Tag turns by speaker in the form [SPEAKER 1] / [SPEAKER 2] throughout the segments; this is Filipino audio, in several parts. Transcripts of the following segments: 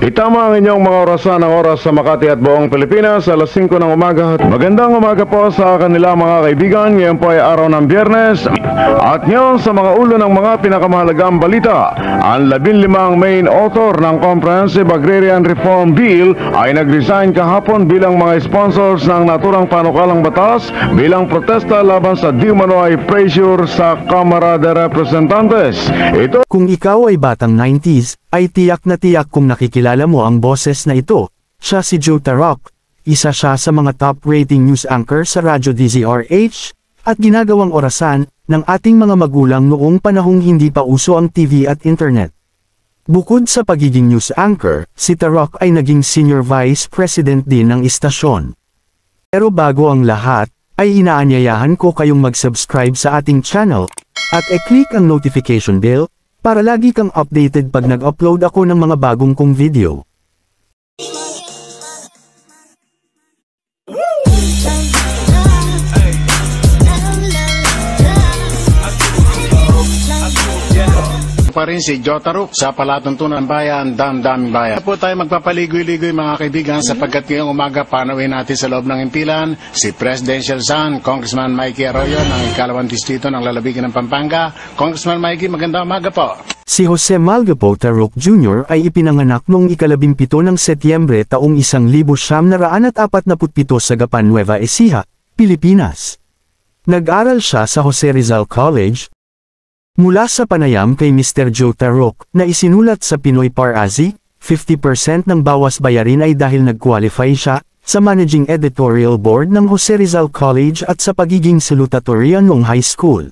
[SPEAKER 1] Itama ang inyong mga orasan ng oras sa Makati at buong Pilipinas alas 5 ng umaga. Magandang umaga po sa kanila mga kaibigan. Ngayon po ay araw ng Biyernes. At ngayon sa mga ulo ng mga pinakamahalagang balita, ang 15 main author ng Comprehensive Agrarian Reform Bill ay nag-resign kahapon bilang mga sponsors ng naturang panukalang batas bilang protesta laban sa di umano'y pressure sa Kamara de Representantes.
[SPEAKER 2] Kung ikaw ay batang 90s, ay tiyak na tiyak kung nakikilala mo ang boses na ito. Siya si Joe Tarok, isa siya sa mga top rating news anchor sa Radyo DZRH, at ginagawang orasan ng ating mga magulang noong panahong hindi pa uso ang TV at internet. Bukod sa pagiging news anchor, si Tarok ay naging senior vice president din ng istasyon. Pero bago ang lahat, ay inaanyayahan ko kayong mag-subscribe sa ating channel, at i-click ang notification bell, para lagi kang updated pag nag-upload ako ng mga bagong kong video.
[SPEAKER 3] Pa rin si Joe Tarok sa Palatuntunan ng Bayan, Damdaming Bayan. Po tayo magpapaligoy-ligoy mga kaibigan sapagkat ngayong umaga panawin natin sa loob ng impilan si Presidential Son, Congressman Mikey Arroyo ng ikalawang distrito ng lalawigan ng Pampanga. Congressman Mikey, magandang umaga po.
[SPEAKER 2] Si Jose Malgapo Tarok Jr. ay ipinanganak noong ika-17 ng Setyembre taong 1947 sa Gapan, Nueva Ecija, Pilipinas. Nag-aral siya sa Jose Rizal College. Mula sa panayam kay Mr. Joe Tarok na isinulat sa Pinoy Parazi, 50% ng bawas bayarin ay dahil nag-qualify siya sa Managing Editorial Board ng Jose Rizal College at sa pagiging salutatorian noong high school.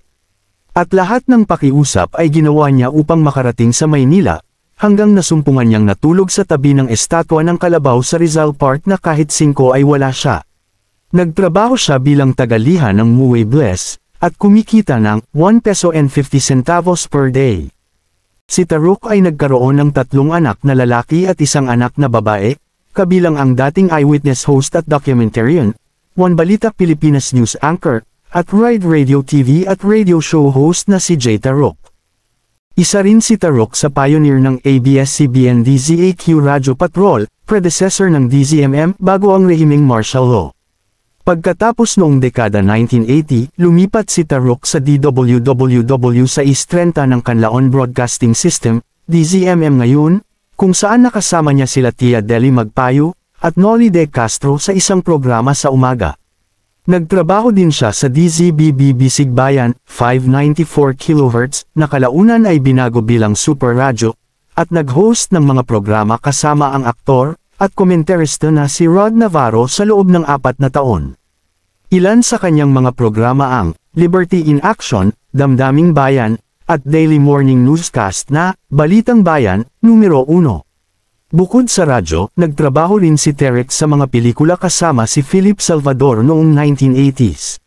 [SPEAKER 2] At lahat ng pakiusap ay ginawa niya upang makarating sa Maynila, hanggang nasumpungan niyang natulog sa tabi ng estatwa ng kalabaw sa Rizal Park na kahit 5 ay wala siya. Nagtrabaho siya bilang tagalihan ng Muebles, at kumikita ng 1 peso and 50 centavos per day. Si Tarok ay nagkaroon ng 3 anak na lalaki at 1 anak na babae, kabilang ang dating eyewitness host at documentarian, One Balita Pilipinas news anchor, at Ride Radio TV at radio show host na si Jay Tarok. Isa rin si Tarok sa pioneer ng ABS-CBN DZAQ Radio Patrol, predecessor ng DZMM bago ang rehimeng martial law. Pagkatapos noong dekada 1980, lumipat si Tarok sa DWWW sa East 30 ng Canlaon Broadcasting System, DZMM ngayon, kung saan nakasama niya sila Tia Deli Magpayo, at Noli De Castro sa isang programa sa umaga. Nagtrabaho din siya sa DZBB Bisig Bayan, 594 kHz, na kalaunan ay binago bilang Super Radio, at nag-host ng mga programa kasama ang aktor, at komentarista na si Rod Navarro sa loob ng 4 na taon. Ilan sa kanyang mga programa ang Liberty in Action, Damdaming Bayan, at Daily Morning Newscast na Balitang Bayan, numero 1. Bukod sa radyo, nagtrabaho rin si Terek sa mga pelikula kasama si Philip Salvador noong 1980s.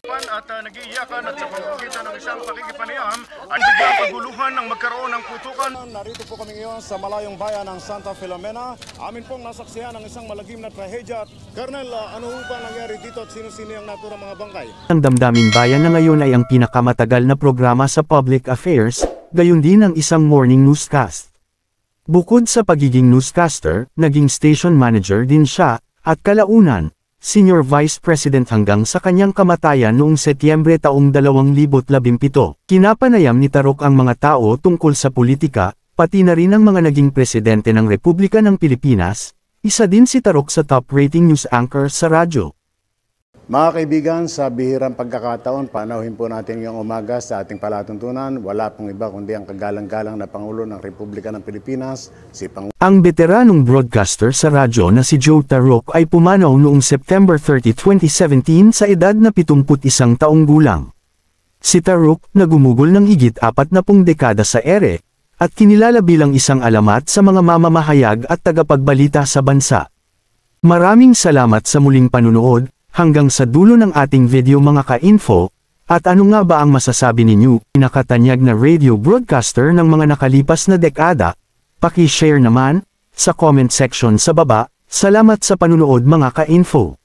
[SPEAKER 1] At nag-iiyakan at sa pamamagitan ng isang pakikipanayam ay biglang paguluhan ng magkaroon ng putukan.
[SPEAKER 4] Narito po kami ngayon sa malayong bayan ng Santa Filomena. Amin pong nasaksihan ng isang malagim na trahedya. Colonel, ano ba nangyari dito at sino-sino ang naturang mga bangkay?
[SPEAKER 2] Ang Damdaming Bayan na ngayon ay ang pinakamatagal na programa sa public affairs, gayon din ang isang morning newscast. Bukod sa pagiging newscaster, naging station manager din siya, at kalaunan, Senior Vice President hanggang sa kanyang kamatayan noong Setyembre taong 2017. Kinapanayam ni Tarok ang mga tao tungkol sa politika, pati na rin ang mga naging presidente ng Republika ng Pilipinas. Isa din si Tarok sa top rating news anchor sa radyo.
[SPEAKER 4] Mga kaibigan, sa bihirang pagkakataon, panauhin po natin ngayong umaga sa ating palatuntunan. Wala pong iba kundi ang kagalang-galang na Pangulo ng Republika ng Pilipinas, si
[SPEAKER 2] Ang veteranong broadcaster sa radyo na si Joe Tarok ay pumanaw noong September 30, 2017 sa edad na 71 taong gulang. Si Tarok na gumugol ng higit 40 dekada sa ere, at kinilala bilang isang alamat sa mga mamamahayag at tagapagbalita sa bansa. Maraming salamat sa muling panunood. Hanggang sa dulo ng ating video mga ka-info, at ano nga ba ang masasabi ninyo, pinakatanyag na radio broadcaster ng mga nakalipas na dekada? Paki-share naman, sa comment section sa baba. Salamat sa panunood mga ka-info.